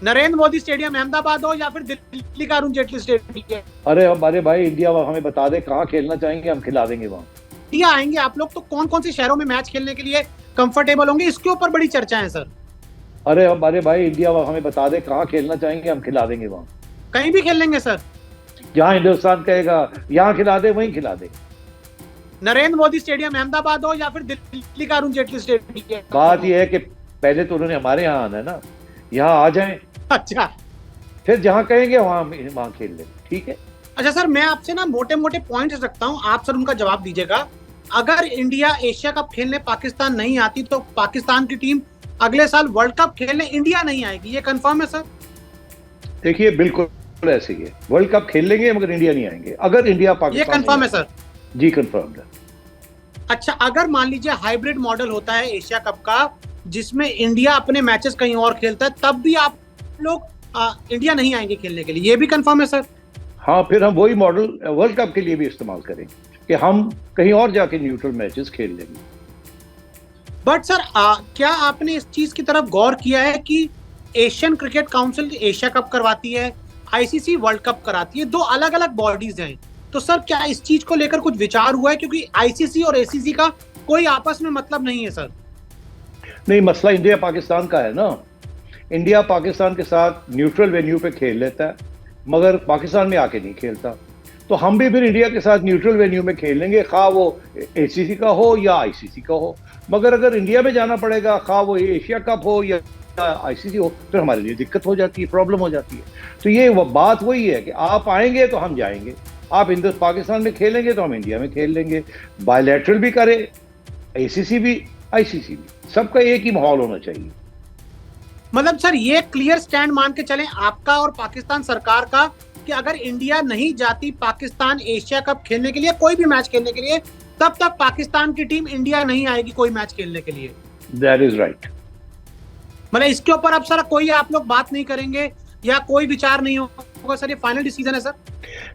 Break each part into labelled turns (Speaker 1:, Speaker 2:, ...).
Speaker 1: Narendra Modi stadium Ahmedabad हो या फिर दिल्ली का अरुण जेटली स्टेडियम।
Speaker 2: अरे भाई, इंडिया हमें बता दे कहाँ खेलना चाहेंगे, हम खिला देंगे वहाँ।
Speaker 1: इंडिया आएंगे आप लोग तो कौन कौन से शहरों में मैच खेलने के लिए कंफर्टेबल होंगे, इसके ऊपर बड़ी चर्चा है सर।
Speaker 2: अरे भाई, इंडिया हमें बता दे कहाँ खेलना चाहेंगे, हम खिला देंगे वहाँ।
Speaker 1: कहीं भी खेल लेंगे सर।
Speaker 2: जहाँ हिंदुस्तान कहेगा यहाँ खिला दे, वहीं खिला दे।
Speaker 1: नरेंद्र मोदी स्टेडियम अहमदाबाद हो या फिर दिल्ली का अरुण जेटली स्टेडियम।
Speaker 2: बात यह है कि पहले तो उन्होंने हमारे यहाँ आना है ना, यहाँ आ जाएं,
Speaker 1: अच्छा
Speaker 2: फिर जहाँ कहेंगे वहाँ खेल ले, ठीक है।
Speaker 1: अच्छा सर, मैं आपसे ना मोटे मोटे पॉइंट्स रखता हूँ, आप सर उनका जवाब दीजिएगा। अगर इंडिया एशिया कप खेलने पाकिस्तान नहीं आती तो पाकिस्तान की टीम अगले साल वर्ल्ड कप खेलने इंडिया नहीं आएगी, ये कंफर्म है सर?
Speaker 2: देखिए बिल्कुल ऐसे ही है, वर्ल्ड कप खेल लेंगे मगर इंडिया नहीं आएंगे अगर इंडिया पाकिस्तान।
Speaker 1: ये कंफर्म है सर?
Speaker 2: जी कंफर्म है।
Speaker 1: अच्छा, अगर मान लीजिए हाइब्रिड मॉडल होता है एशिया कप का जिसमें इंडिया अपने मैचेस कहीं और खेलता है, तब भी आप लोग इंडिया नहीं आएंगे खेलने के लिए, ये भी कंफर्म है सर?
Speaker 2: हाँ, फिर हम वही मॉडल वर्ल्ड कप के लिए भी इस्तेमाल करेंगे कि हम कहीं और जाके न्यूट्रल मैचेस खेल लेंगे।
Speaker 1: बट सर क्या आपने इस चीज की तरफ गौर किया है कि Asian Cricket council Asia cup करवाती है, आईसीसी वर्ल्ड कप कराती है, दो अलग अलग बॉडीज हैं, तो सर क्या इस चीज को लेकर कुछ विचार हुआ है? क्योंकि आईसीसी और एसीसी का कोई आपस में मतलब नहीं है सर।
Speaker 2: नहीं, मसला इंडिया पाकिस्तान का है ना। इंडिया पाकिस्तान के साथ न्यूट्रल वेन्यू पे खेल लेता है मगर पाकिस्तान में आके नहीं खेलता, तो हम भी फिर इंडिया के साथ न्यूट्रल वेन्यू में खेल लेंगे, खा वो एसीसी का हो या आईसीसी का हो। मगर अगर इंडिया में जाना पड़ेगा, खा वो एशिया कप हो या आईसीसी हो, फिर हमारे लिए दिक्कत हो जाती है, प्रॉब्लम हो जाती है। तो ये बात वही है कि आप आएंगे तो हम जाएंगे, आप पाकिस्तान में खेलेंगे तो हम इंडिया में खेल लेंगे, बायलैटरल भी करें, एसीसी भी आईसीसी भी, सबका एक ही माहौल होना चाहिए।
Speaker 1: मतलब सर ये क्लियर स्टैंड मान के चलें आपका और पाकिस्तान सरकार का कि अगर इंडिया नहीं जाती पाकिस्तान एशिया कप खेलने के लिए, कोई भी मैच खेलने के लिए, तब तक पाकिस्तान की टीम इंडिया नहीं आएगी कोई मैच खेलने के लिए।
Speaker 2: That is right.
Speaker 1: मतलब इसके ऊपर अब सर कोई आप लोग बात नहीं करेंगे या कोई विचार नहीं होगा सर, ये फाइनल डिसीजन है सर?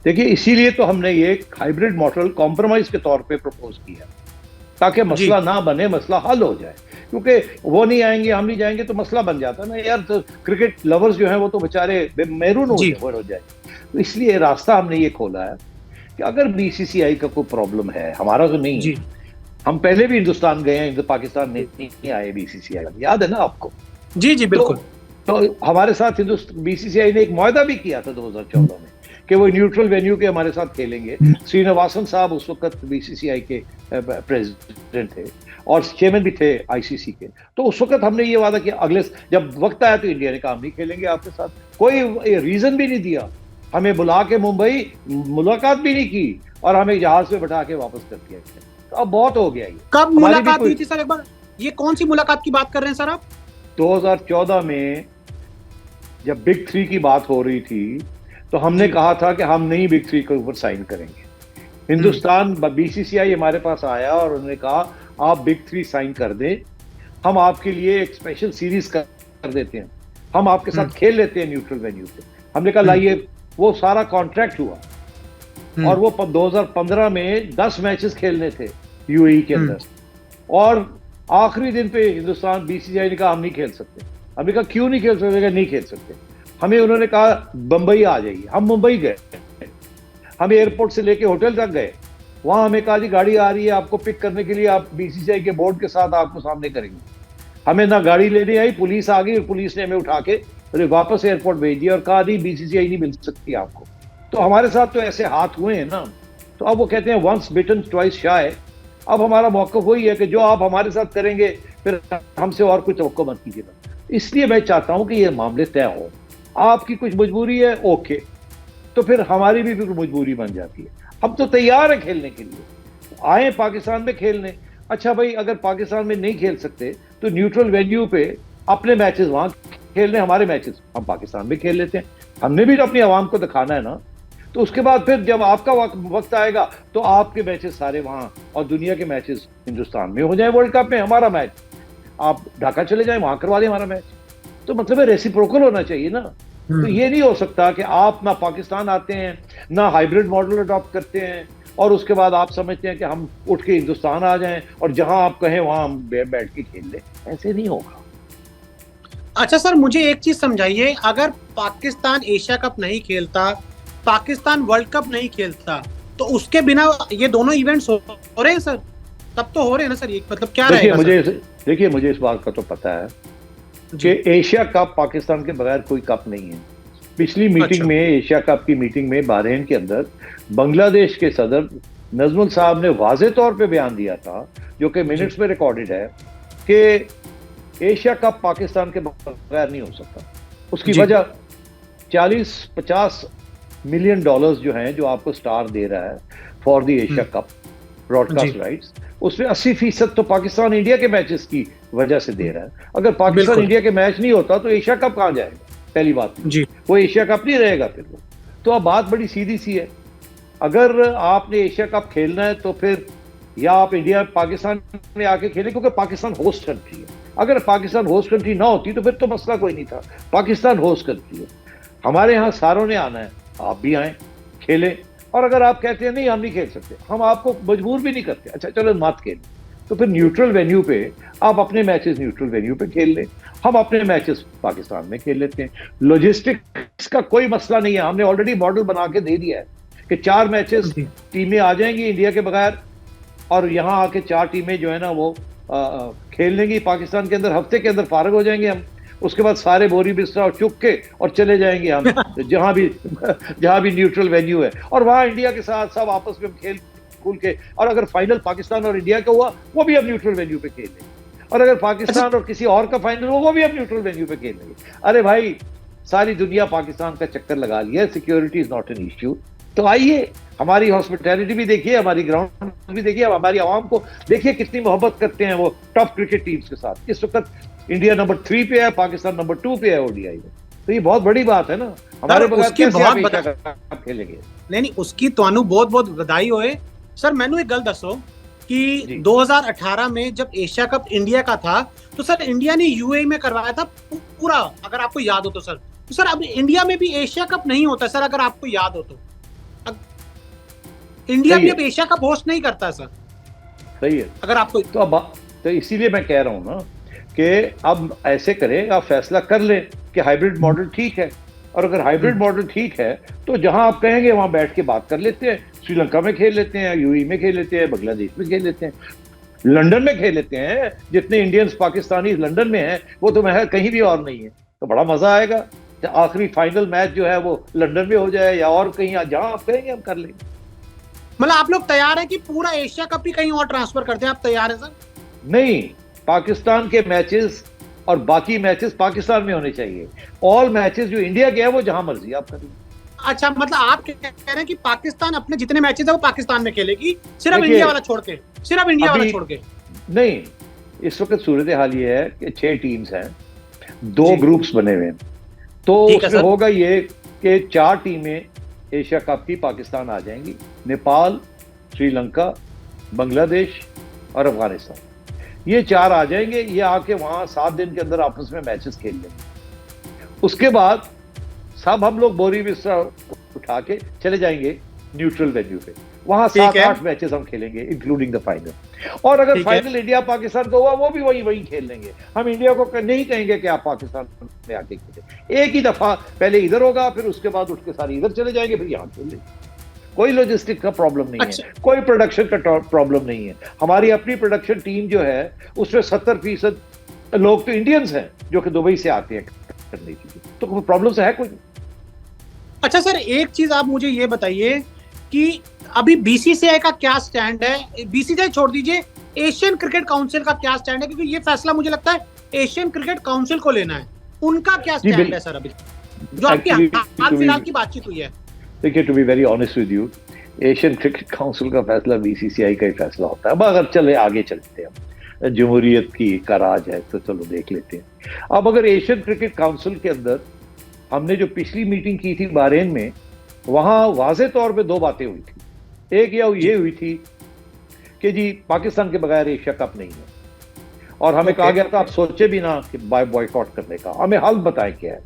Speaker 2: देखिए इसीलिए तो हमने ये हाइब्रिड मॉडल कॉम्प्रोमाइज के तौर पे प्रपोज किया ताकि मसला ना बने, मसला हल हो जाए। क्योंकि वो नहीं आएंगे, हम नहीं जाएंगे तो मसला बन जाता है ना यार, तो क्रिकेट लवर्स जो हैं वो तो बेचारे मेरून हो जाए। तो इसलिए रास्ता हमने ये खोला है कि अगर बीसीसीआई का कोई प्रॉब्लम है, हमारा तो नहीं है, हम पहले भी हिंदुस्तान गए हैं, पाकिस्तान नहीं आए बीसीसीआई, याद है ना आपको?
Speaker 1: जी जी बिल्कुल।
Speaker 2: तो हमारे साथ बीसीसीआई ने एक मुआहदा भी किया था 2014 में कि वो न्यूट्रल वेन्यू के हमारे साथ खेलेंगे। श्रीनिवासन साहब उस वक्त बीसीसीआई के प्रेसिडेंट थे और चेयरमैन भी थे आईसीसी के। तो उस वक्त हमने ये वादा किया अगले जब वक्त आया तो इंडिया ने कहा हम नहीं खेलेंगे आपके साथ, कोई रीजन भी नहीं दिया, हमें बुला के मुंबई मुलाकात भी नहीं की और हमें जहाज पे बैठा के वापस कर दिया। तो अब बहुत हो गया।
Speaker 1: कब मुलाकात हुई थी सर, एक बार ये कौन सी मुलाकात की बात कर रहे हैं सर आप?
Speaker 2: 2014 में जब बिग 3 की बात हो रही थी तो हमने कहा था कि हम नहीं बिग 3 के ऊपर साइन करेंगे। हिंदुस्तान बीसीसीआई हमारे पास आया और उन्होंने कहा आप बिग 3 साइन कर दें, हम आपके लिए एक स्पेशल सीरीज कर देते हैं, हम आपके साथ खेल लेते हैं न्यूट्रल वेन्यू पे। हमने कहा लाइए, वो सारा कॉन्ट्रैक्ट हुआ और वो 2015 में 10 मैचेस खेलने थे यूएई के अंदर और आखिरी दिन पे हिंदुस्तान बीसीसीआई ने कहा हम नहीं खेल सकते। हमने कहा क्यों नहीं खेल सकते? नहीं खेल सकते। हमें उन्होंने कहा बंबई आ जाइए, हम मुंबई गए, हम एयरपोर्ट से लेके होटल तक गए, वहां हमें कहा जी गाड़ी आ रही है आपको पिक करने के लिए, आप बीसीसीआई के बोर्ड के साथ आपको सामने करेंगे। हमें ना गाड़ी लेने आई, पुलिस आ गई और पुलिस ने हमें उठा के वापस एयरपोर्ट भेज दिया और कहा नहीं बीसीसीआई नहीं मिल सकती आपको। तो हमारे साथ तो ऐसे हाथ हुए हैं ना, तो अब वो कहते हैं वंस बिटन ट्वाइस शाय। अब हमारा मौक़िफ़ वही है कि जो आप हमारे साथ करेंगे फिर हमसे और कुछ तवक्को मत कीजिएगा। इसलिए मैं चाहता हूं कि ये मामले तय हो। आपकी कुछ मजबूरी है, ओके, तो फिर हमारी भी फिर मजबूरी बन जाती है। हम तो तैयार है खेलने के लिए, आए पाकिस्तान में खेलने। अच्छा भाई, अगर पाकिस्तान में नहीं खेल सकते तो न्यूट्रल वेन्यू पे अपने मैचेस वहां खेलने, हमारे मैचेस हम पाकिस्तान में खेल लेते हैं। हमने भी तो अपनी आवाम को दिखाना है ना। तो उसके बाद फिर जब आपका वक्त आएगा तो आपके मैचेस सारे वहां और दुनिया के मैचेस हिंदुस्तान में हो जाए। वर्ल्ड कप में हमारा मैच आप ढाका चले जाए, वहां करवा दें हमारा मैच। तो मतलब है रेसिप्रोकल होना चाहिए ना। तो ये नहीं हो सकता कि आप ना पाकिस्तान आते हैं ना हाइब्रिड मॉडल अडॉप्ट करते हैं और उसके बाद आप समझते हैं कि हम उठ के हिंदुस्तान आ जाएं और जहां आप कहें वहां हम बैठ के खेल लें। ऐसे नहीं होगा।
Speaker 1: अच्छा सर, मुझे एक चीज समझाइए, अगर पाकिस्तान एशिया कप नहीं खेलता, पाकिस्तान वर्ल्ड कप नहीं खेलता, तो उसके बिना ये दोनों इवेंट्स हो रहे हैं सर? तब तो हो रहे हैं ना सर, ये मतलब क्या
Speaker 2: देखिए
Speaker 1: रहेगा सर?
Speaker 2: मुझे देखिए मुझे इस बात का तो पता है कि
Speaker 1: जी।
Speaker 2: एशिया कप पाकिस्तान के बगैर कोई कप नहीं है। पिछली मीटिंग
Speaker 1: अच्छा।
Speaker 2: में, एशिया कप की मीटिंग में बहरीन के अंदर बांग्लादेश के सदर नजमुल साहब ने वाजे तौर पे बयान दिया था, जो कि
Speaker 1: जी।
Speaker 2: मिनट्स में रिकॉर्डेड है, कि एशिया कप पाकिस्तान के बगैर नहीं हो सकता। उसकी
Speaker 1: जी।
Speaker 2: वजह 40-50 मिलियन डॉलर्स जो हैं, जो आपको स्टार दे रहा है फॉर द एशिया कप
Speaker 1: जी।
Speaker 2: ब्रॉडकास्ट राइट्स, उसमें 80% तो पाकिस्तान इंडिया के मैचेस की वजह से दे रहा है। अगर पाकिस्तान
Speaker 1: बिल्कुल।
Speaker 2: इंडिया के मैच नहीं होता तो एशिया कप कहां जाएगा? पहली बात तो
Speaker 1: जी।
Speaker 2: वो एशिया कप नहीं रहेगा फिर वो। तो अब बात बड़ी सीधी सी है, अगर आपने एशिया कप खेलना है तो फिर या आप इंडिया पाकिस्तान में आके खेलें, क्योंकि पाकिस्तान होस्ट कंट्री है। अगर पाकिस्तान होस्ट कंट्री ना होती तो फिर तो मसला कोई नहीं था। पाकिस्तान होस्ट कंट्री है, हमारे यहाँ सारों ने आना है, आप भी आए, खेलें। और अगर आप कहते हैं नहीं हम नहीं खेल सकते, हम आपको मजबूर भी नहीं करते, अच्छा चलो मत खेलें, तो फिर न्यूट्रल वेन्यू पे आप अपने मैचेस न्यूट्रल वेन्यू पे खेल लें, हम अपने मैचेस पाकिस्तान में खेल लेते हैं। लॉजिस्टिक्स का कोई मसला नहीं है, हमने ऑलरेडी मॉडल बना के दे दिया है कि 4 मैचेस
Speaker 1: जी।
Speaker 2: टीमें आ जाएंगी इंडिया के बगैर, और यहाँ आके 4 टीमें जो है ना वो खेल लेंगी पाकिस्तान के अंदर। हफ्ते के अंदर फारग हो जाएंगे हम, उसके बाद सारे बोरी बिस्तरा और चुक के और चले जाएंगे हम जहां भी न्यूट्रल वेन्यू है, और वहां इंडिया के साथ सब आपस में खेल कूल के, और अगर फाइनल पाकिस्तान और इंडिया का हुआ वो भी हम न्यूट्रल वेन्यू पे खेल लेंगे, और अगर पाकिस्तान और किसी और का फाइनल हुआ वो भी हम न्यूट्रल वेन्यू पे खेल लेंगे। अरे भाई, सारी दुनिया पाकिस्तान का चक्कर लगा लिया है, security is not an issue. तो आइए, हमारी हॉस्पिटैलिटी भी देखिए, हमारी ग्राउंड भी देखिए, हमारी आवाम को देखिए कितनी मोहब्बत करते हैं वो टॉप क्रिकेट टीम्स के साथ। इस वक्त इंडिया नंबर 3 पे है, पाकिस्तान नंबर 2 पे है ओडीआई में, तो ये बहुत बड़ी बात है ना। हमारे बगैर
Speaker 1: उसकी
Speaker 2: कैसे
Speaker 1: बहुत
Speaker 2: आप एशिया कप खेलेंगे?
Speaker 1: नहीं, उसकी ਤੁਹਾਨੂੰ बहुत बहुत बधाई होए सर। मैंने एक गल दसो कि
Speaker 2: जी
Speaker 1: 2018 में जब एशिया कप इंडिया का था, तो सर इंडिया ने यूएई में करवाया था पूरा, अगर आपको याद हो तो सर। तो सर अब इंडिया में भी एशिया कप नहीं होता सर, अगर आपको याद हो तो। इंडिया
Speaker 2: सही
Speaker 1: भी
Speaker 2: है,
Speaker 1: अब एशिया कप होस्ट नहीं करता सर,
Speaker 2: सही है।
Speaker 1: अगर आपको।
Speaker 2: तो अब तो इसीलिए मैं कह रहा हूं ना कि अब ऐसे करें, आप फैसला कर लें कि हाइब्रिड मॉडल ठीक है, और अगर हाइब्रिड मॉडल ठीक है तो जहां आप कहेंगे वहां बैठ के बात कर लेते हैं। श्रीलंका में खेल लेते हैं, यूएई में खेल लेते हैं, बांग्लादेश में खेल लेते हैं, लंदन में खेल लेते हैं। जितने इंडियंस पाकिस्तानी लंदन में हैं वो तो मैं कहीं भी और नहीं है, तो बड़ा मजा आएगा। आखिरी फाइनल मैच जो है वो लंदन में हो जाए या और कहीं, जहां आप कहेंगे हम कर लेंगे।
Speaker 1: मतलब आप लोग तैयार है कि पूरा एशिया कप ही कहीं और ट्रांसफर करते हैं? आप तैयार है सर?
Speaker 2: नहीं, पाकिस्तान के मैचेस और बाकी मैचेस पाकिस्तान में होने चाहिए। ऑल मैचेस जो इंडिया के हैं वो जहां मर्जी आप करिए।
Speaker 1: अच्छा, मतलब आप कह रहे हैं कि पाकिस्तान अपने जितने मैचेस है वो पाकिस्तान में खेलेगी, सिर्फ
Speaker 2: देखिए,
Speaker 1: इंडिया वाला छोड़ के, सिर्फ इंडिया वाला
Speaker 2: अभी
Speaker 1: छोड़ के?
Speaker 2: नहीं, इस वक्त सूरत हाल ये है कि 6 टीम्स हैं, 2
Speaker 1: जी।
Speaker 2: ग्रुप्स बने हुए हैं, तो
Speaker 1: ठीक है
Speaker 2: उसमें
Speaker 1: सर।
Speaker 2: होगा ये कि 4 टीमें एशिया कप की पाकिस्तान आ जाएंगी, नेपाल, श्रीलंका, बांग्लादेश और अफगानिस्तान। ये 4 आ जाएंगे, ये आके वहां 7 दिन के अंदर आपस में मैचेस खेल लेंगे। उसके बाद सब हम लोग बोरी बिस्तर उठा के चले जाएंगे न्यूट्रल वेन्यू पे, वहां 7-8 मैचेस हम खेलेंगे इंक्लूडिंग द फाइनल। और अगर फाइनल इंडिया पाकिस्तान का हुआ वो भी वही खेल लेंगे। हम इंडिया को नहीं कहेंगे कि आप पाकिस्तान में आके खेलें, एक ही दफा पहले इधर होगा, फिर उसके बाद उठ के सारे इधर चले जाएंगे, फिर यहाँ खेल लेंगे। कोई लॉजिस्टिक का प्रॉब्लम नहीं है, कोई प्रोडक्शन का प्रॉब्लम नहीं है। हमारी अपनी प्रोडक्शन टीम जो है उसमें 70% लोग तो इंडियंस हैं जो कि दुबई से आते हैं करने के लिए, तो कोई प्रॉब्लम से है कोई?
Speaker 1: अच्छा सर, एक चीज आप मुझे ये बताइए कि अभी बीसीसीआई का क्या स्टैंड है? बीसीसीआई छोड़ दीजिए, एशियन क्रिकेट काउंसिल का क्या स्टैंड है? क्योंकि ये फैसला मुझे लगता है एशियन क्रिकेट काउंसिल को लेना है। उनका क्या स्टैंड है सर अभी, जो आपकी हाल फिलहाल की बातचीत हुई है?
Speaker 2: देखिए, to be very honest with you, Asian Cricket Council का फैसला बीसीसीआई का ही फैसला होता है। अगर चले आगे चलते हैं, हम जमहूरियत की का राज है तो चलो देख लेते हैं। अब अगर एशियन क्रिकेट काउंसिल के अंदर हमने जो पिछली मीटिंग की थी बहरीन में, वहां वाजे तौर पे 2 बातें हुई थी। एक ये हुई थी कि जी पाकिस्तान के बगैर एशिया कप नहीं है, और हमें कहा गया था आप सोचे भी ना कि बॉयकॉट करने का, हमें हल बताएं क्या है।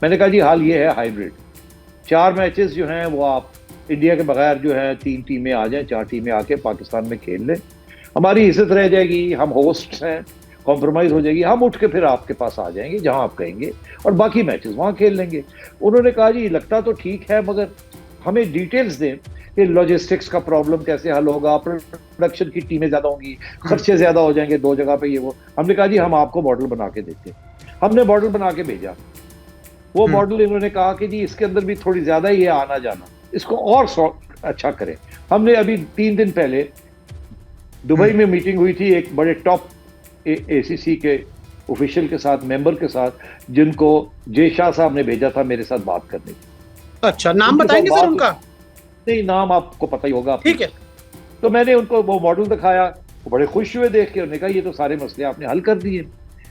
Speaker 2: मैंने कहा जी हल ये है हाइब्रिड, 4 मैचेस जो हैं वो आप इंडिया के बगैर जो है 3 टीमें आ जाएं, 4 टीमें आके पाकिस्तान में खेल लें, हमारी इज्जत रह जाएगी, हम होस्ट हैं, कॉम्प्रोमाइज हो जाएगी, हम उठ के फिर आपके पास आ जाएंगे जहां आप कहेंगे और बाकी मैचेस वहां खेल लेंगे। उन्होंने कहा जी लगता तो ठीक है मगर हमें डिटेल्स दें कि लॉजिस्टिक्स का प्रॉब्लम कैसे हल होगा, प्रोडक्शन की टीमें ज्यादा होंगी, खर्चे ज्यादा हो जाएंगे दो जगह पे ये वो। हमने कहा जी हम आपको मॉडल बना के देते हैं। हमने मॉडल बना के भेजा, वो मॉडल इन्होंने कहा कि जी इसके अंदर भी थोड़ी ज्यादा ही है आना जाना, इसको और अच्छा करें। हमने अभी 3 दिन पहले दुबई में मीटिंग हुई थी एक बड़े टॉप एसीसी के ऑफिशियल के साथ, मेंबर के साथ, जिनको जय शाह साहब ने भेजा था मेरे साथ बात करने की।
Speaker 1: अच्छा, नाम बताएंगे सर उनका?
Speaker 2: नहीं, नाम आपको पता ही होगा।
Speaker 1: ठीक है।
Speaker 2: तो मैंने उनको वो मॉडल दिखाया, वो बड़े खुश हुए देख के। उन्होंने कहा ये तो सारे मसले आपने हल कर दिए।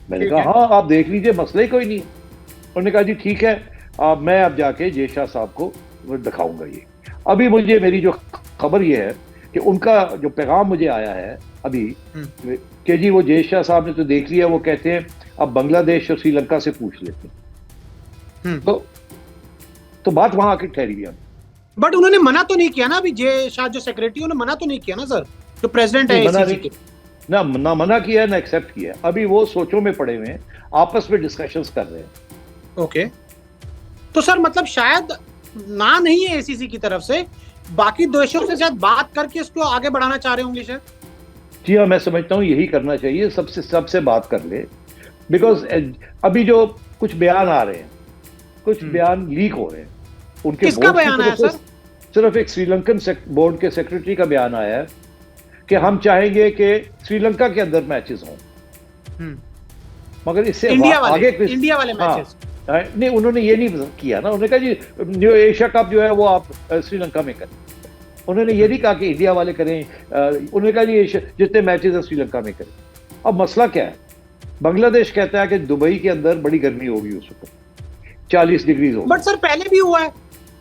Speaker 2: मैंने कहा हाँ आप देख लीजिए, मसले ही कोई नहीं। उन्होंने कहा जी ठीक है, मैं अब जाके जय शाह साहब को दिखाऊंगा ये। अभी मुझे मेरी जो खबर ये है कि उनका जो पैगाम मुझे आया है अभी कि जी वो जय शाह साहब ने तो देख लिया, वो कहते हैं अब बांग्लादेश और श्रीलंका से पूछ लेते हैं। तो बात वहां आके ठहरी गया।
Speaker 1: बट उन्होंने मना तो नहीं किया ना अभी, जय शाह जो सेक्रेटरी, उन्होंने मना तो नहीं किया ना सर, जो प्रेसिडेंट है एसीसी के?
Speaker 2: ना मना किया ना एक्सेप्ट किया। अभी वो सोचों में पड़े हुए हैं, आपस में डिस्कशंस कर रहे हैं।
Speaker 1: ओके, तो सर मतलब शायद ना नहीं है एसीसी की तरफ से, बाकी देशों से शायद बात करके इसको आगे बढ़ाना चाह रहे होंगे शायद।
Speaker 2: जी हाँ, मैं समझता हूँ यही करना चाहिए, सबसे बात कर ले। बिकॉज अभी जो कुछ बयान आ रहे हैं, कुछ बयान लीक हो रहे हैं उनके।
Speaker 1: किसका बयान आया सर?
Speaker 2: सिर्फ एक श्रीलंकन बोर्ड के सेक्रेटरी का बयान आया है कि हम चाहेंगे कि श्रीलंका के अंदर मैचेस हों, मगर इससे
Speaker 1: इंडिया वाले मैचेस
Speaker 2: नहीं। उन्होंने ये नहीं किया ना, उन्होंने कहा जी जो एशिया कप जो है वो आप श्रीलंका में करें। उन्होंने ये नहीं कहा कि इंडिया वाले करें, उन्होंने कहा जी जितने मैचेस है श्रीलंका में करें। अब मसला क्या है, बांग्लादेश कहता है कि दुबई के अंदर बड़ी गर्मी होगी, उस वक्त 40 डिग्री होगी।
Speaker 1: बट सर पहले भी हुआ है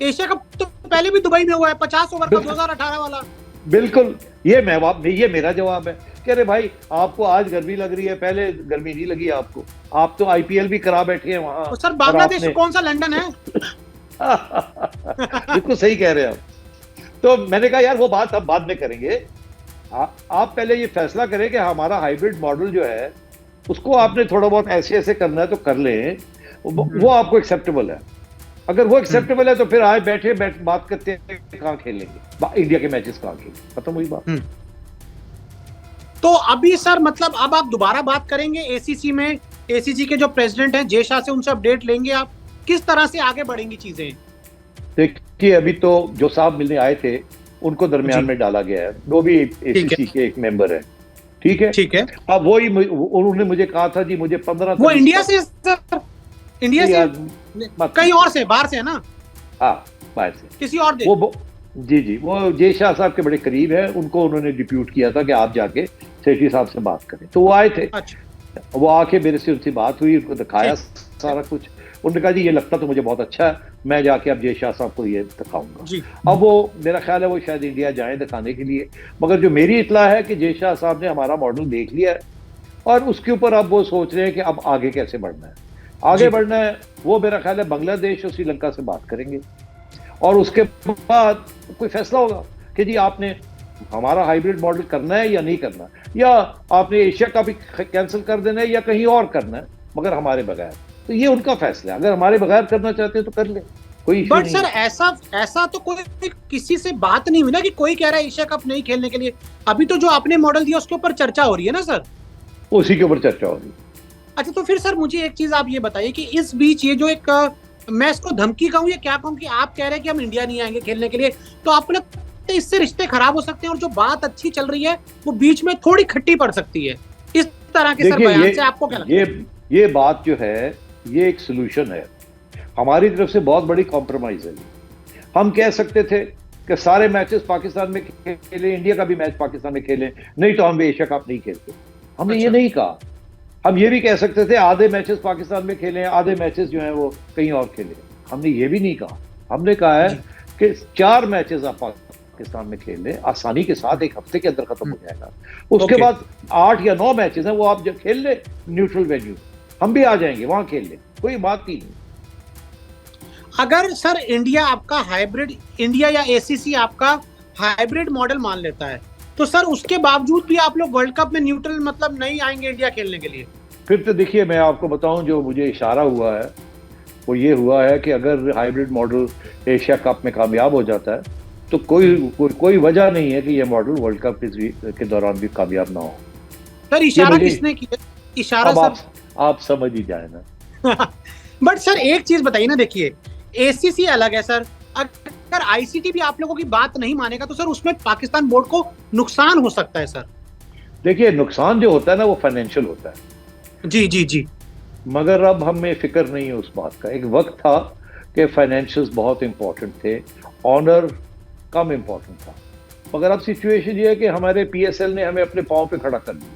Speaker 1: एशिया कप, तो पहले भी दुबई में हुआ है 50 ओवर का 2018 वाला।
Speaker 2: बिल्कुल, ये मेरा जवाब है कि अरे भाई आपको आज गर्मी लग रही है, पहले गर्मी नहीं लगी आपको, आप तो आईपीएल भी करा बैठे हैं वहां।
Speaker 1: तो सर बांग्लादेश कौन सा लंदन है?
Speaker 2: बिल्कुल सही कह रहे हैं आप। तो मैंने कहा यार वो बात अब बाद में करेंगे, आप पहले ये फैसला करें कि हमारा हाइब्रिड मॉडल जो है उसको आपने थोड़ा बहुत ऐसे करना है तो कर लें, वो आपको एक्सेप्टेबल है। अगर वो एक्सेप्टेबल है तो फिर आए बैठे बात करते हैं कहाँ खेलेंगे, इंडिया के मैचेस कहाँ खेलेंगे, खत्म हुई बात।
Speaker 1: तो अभी सर मतलब अब आप दोबारा बात करेंगे एसीसी में, एसीसी के जो प्रेसिडेंट हैं जय शाह से, उनसे अपडेट लेंगे आप, किस तरह से आगे बढ़ेंगी चीजें?
Speaker 2: देखिए अभी तो जो साहब मिलने आए थे उनको दरमियान में डाला गया है, वो भी एसीसी के एक मेंबर है। ठीक है। अब वही उन्होंने मुझे कहा था जी मुझे 15
Speaker 1: वो इंडिया से सर, इंडिया से कहीं और से, बाहर से है ना?
Speaker 2: हाँ बाहर से,
Speaker 1: किसी और देश।
Speaker 2: वो जी वो जय शाह साहब के बड़े करीब है, उनको उन्होंने डिप्यूट किया था कि आप जाके सेठी साहब से बात करें। तो वो आए थे।
Speaker 1: अच्छा।
Speaker 2: वो आके मेरे से उनसे बात हुई, उनको दिखाया सारा कुछ। उन्होंने कहा जी ये लगता तो मुझे बहुत अच्छा है, मैं जाके अब जय शाह साहब को ये दिखाऊंगा। अब वो मेरा ख्याल है वो शायद इंडिया जाएं दिखाने के लिए, मगर जो मेरी इत्तला है कि जय शाह साहब ने हमारा मॉडल देख लिया है और उसके ऊपर अब वो सोच रहे हैं कि अब आगे कैसे बढ़ना है। आगे बढ़ना है वो मेरा ख्याल है बांग्लादेश और श्रीलंका से बात करेंगे और उसके बाद कोई फैसला होगा कि जी आपने हमारा हाइब्रिड मॉडल करना है या नहीं करना, या आपने एशिया का भी कैंसिल कर देना है या कहीं और करना है, मगर हमारे बगैर। तो ये उनका फैसला है, अगर हमारे बगैर करना चाहते हैं तो कर ले, कोई इशू नहीं।
Speaker 1: बट सर ऐसा तो कोई किसी से बात नहीं हुई ना कि कोई कह रहा है एशिया कप नहीं खेलने के लिए। अभी तो जो आपने मॉडल दिया उसके ऊपर चर्चा हो रही है ना सर?
Speaker 2: उसी के ऊपर चर्चा हो रही है।
Speaker 1: अच्छा, तो फिर सर मुझे एक चीज आप ये बताइए कि इस बीच ये जो एक, मैं इसको धमकी कहूँ या क्या कहूँ, कि आप कह रहे हैं कि हम इंडिया नहीं आएंगे खेलने के लिए, तो आपने इससे रिश्ते खराब हो सकते हैं और जो बात अच्छी चल रही है वो बीच में थोड़ी खट्टी पड़ सकती है, इस तरह के सर बयान से आपको क्या लगता है?
Speaker 2: ये बात जो है ये एक सोल्यूशन है, हमारी तरफ से बहुत बड़ी कॉम्प्रोमाइज है। हम कह सकते थे कि सारे मैचेस पाकिस्तान में खेलें, इंडिया का भी मैच पाकिस्तान में खेलें, नहीं तो हम एशिया कप नहीं खेलते। हमने ये नहीं कहा। हम ये भी कह सकते थे आधे मैचेस पाकिस्तान में खेलें, आधे मैचेस जो हैं वो कहीं और खेलें। हमने ये भी नहीं कहा। हमने कहा है कि 4 मैचेस आप पाकिस्तान में खेल लें आसानी के साथ, 1 हफ्ते के अंदर खत्म हो जाएगा। उसके बाद 8 या 9 मैचेस हैं वो आप जब खेल लें न्यूट्रल वेन्यू, हम भी आ जाएंगे वहां खेल लें, कोई बात ही नहीं।
Speaker 1: अगर सर इंडिया आपका हाइब्रिड, इंडिया या एसीसी आपका हाइब्रिड मॉडल मान लेता है, तो सर उसके बावजूद भी आप लोग वर्ल्ड कप में न्यूट्रल मतलब नहीं आएंगे इंडिया खेलने के लिए?
Speaker 2: फिर तो देखिए, मैं आपको बताऊं, जो मुझे इशारा हुआ है वो ये हुआ है कि अगर हाइब्रिड मॉडल एशिया कप में कामयाब हो जाता है तो कोई वजह नहीं है कि ये मॉडल वर्ल्ड कप के दौरान भी कामयाब ना हो।
Speaker 1: सर इशारा किसने किया? इशारा
Speaker 2: अब
Speaker 1: सर
Speaker 2: आप समझ ही जाए ना।
Speaker 1: बट सर एक चीज बताइए ना, देखिए एसीसी अलग है सर, अगर आईसीटी भी आप लोगों की बात नहीं मानेगा तो सर उसमें पाकिस्तान बोर्ड को नुकसान हो सकता है सर।
Speaker 2: देखिए, नुकसान जो होता है ना वो फाइनेंशियल होता है।
Speaker 1: जी जी जी।
Speaker 2: मगर अब हमें फिक्र नहीं है उस बात का। एक वक्त था कि फाइनेंशियल्स बहुत इंपॉर्टेंट थे, ऑनर कम इंपॉर्टेंट था। मगर अब सिचुएशन ये है कि हमारे पीएसएल ने हमें अपने पांव पे खड़ा कर दिया।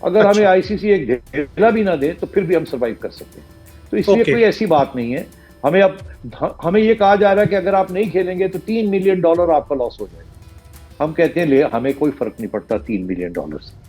Speaker 2: अगर
Speaker 1: अच्छा।
Speaker 2: हमें आईसीसी एक ढेला भी ना दे तो फिर भी हम सर्वाइव कर सकते हैं। तो इसलिए कोई ऐसी बात नहीं है। हमें ये कहा जा रहा है कि अगर आप नहीं खेलेंगे तो $3 मिलियन आपका लॉस हो जाएगा। हम कहते हैं ले, हमें कोई फर्क नहीं पड़ता $3 मिलियन से।